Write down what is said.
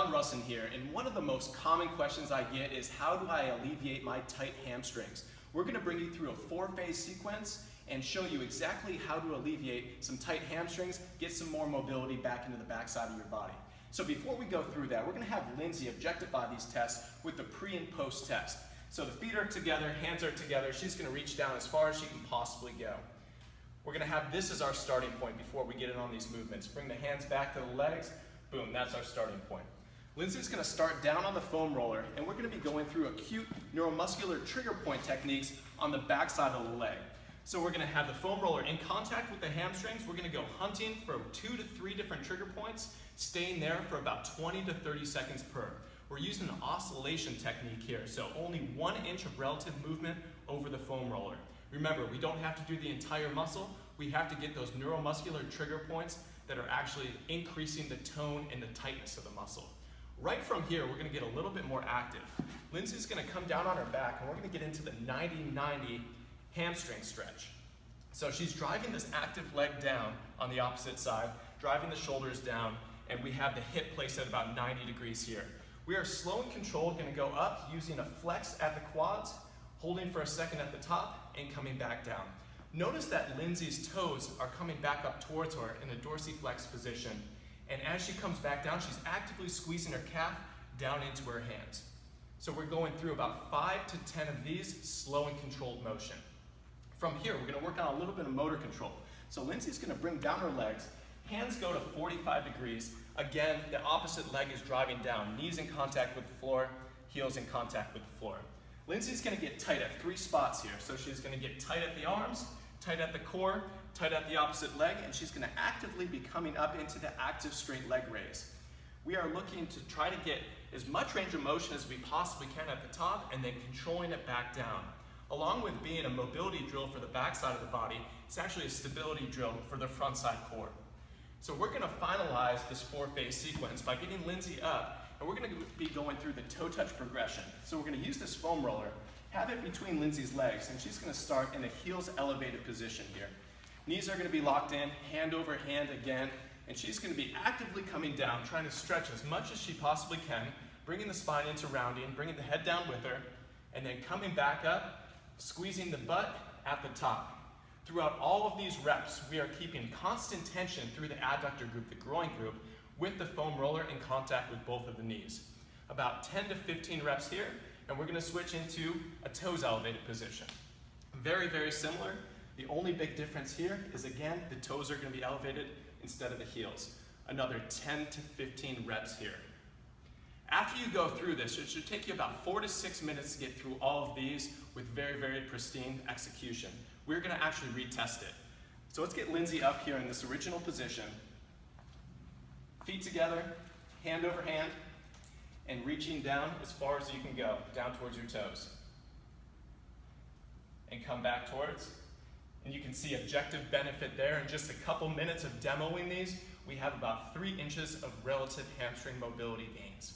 John Russin here, and one of the most common questions I get is how do I alleviate my tight hamstrings? We're going to bring you through a 4-phase sequence and show you exactly how to alleviate some tight hamstrings, get some more mobility back into the backside of your body. So before we go through that, we're going to have Lindsay objectify these tests with the pre and post test. So the feet are together, hands are together, she's going to reach down as far as she can possibly go. We're going to have this as our starting point before we get in on these movements. Bring the hands back to the legs. Boom, that's our starting point. Lindsay's going to start down on the foam roller, and we're going to be going through acute neuromuscular trigger point techniques on the backside of the leg. So we're going to have the foam roller in contact with the hamstrings. We're going to go hunting for 2 to 3 different trigger points, staying there for about 20 to 30 seconds per. We're using an oscillation technique here, so only 1 inch of relative movement over the foam roller. Remember, we don't have to do the entire muscle. We have to get those neuromuscular trigger points that are actually increasing the tone and the tightness of the muscle. Right from here, we're going to get a little bit more active. Lindsay's going to come down on her back, and we're going to get into the 90-90 hamstring stretch. So she's driving this active leg down on the opposite side, driving the shoulders down, and we have the hip placed at about 90 degrees here. We are slow and controlled, going to go up using a flex at the quads, holding for a second at the top, and coming back down. Notice that Lindsay's toes are coming back up towards her in a dorsiflex position, and as she comes back down, she's actively squeezing her calf down into her hands. So we're going through about 5 to 10 of these, slow and controlled motion. From here, we're going to work on a little bit of motor control. So Lindsay's going to bring down her legs, hands go to 45 degrees. Again, the opposite leg is driving down, knees in contact with the floor, heels in contact with the floor. Lindsay's going to get tight at 3 spots here. So she's going to get tight at the arms, tight at the core, tight at the opposite leg, and she's going to actively be coming up into the active straight leg raise. We are looking to try to get as much range of motion as we possibly can at the top and then controlling it back down. Along with being a mobility drill for the backside of the body, it's actually a stability drill for the front side core. So we're going to finalize this 4-phase sequence by getting Lindsay up, and we're going to be going through the toe touch progression. So we're going to use this foam roller, have it between Lindsay's legs, and she's going to start in a heels elevated position here. Knees are going to be locked in, hand over hand again, and she's going to be actively coming down, trying to stretch as much as she possibly can, bringing the spine into rounding, bringing the head down with her, and then coming back up, squeezing the butt at the top. Throughout all of these reps, we are keeping constant tension through the adductor group, the groin group, with the foam roller in contact with both of the knees. About 10 to 15 reps here, and we're going to switch into a toes elevated position. Very, very similar. The only big difference here is, again, the toes are going to be elevated instead of the heels. Another 10 to 15 reps here. After you go through this, it should take you about 4 to 6 minutes to get through all of these with very, very pristine execution. We're going to actually retest it. So let's get Lindsay up here in this original position. Feet together, hand over hand, and reaching down as far as you can go, down towards your toes. And come back towards. And you can see objective benefit there. In just a couple minutes of demoing these, we have about 3 inches of relative hamstring mobility gains.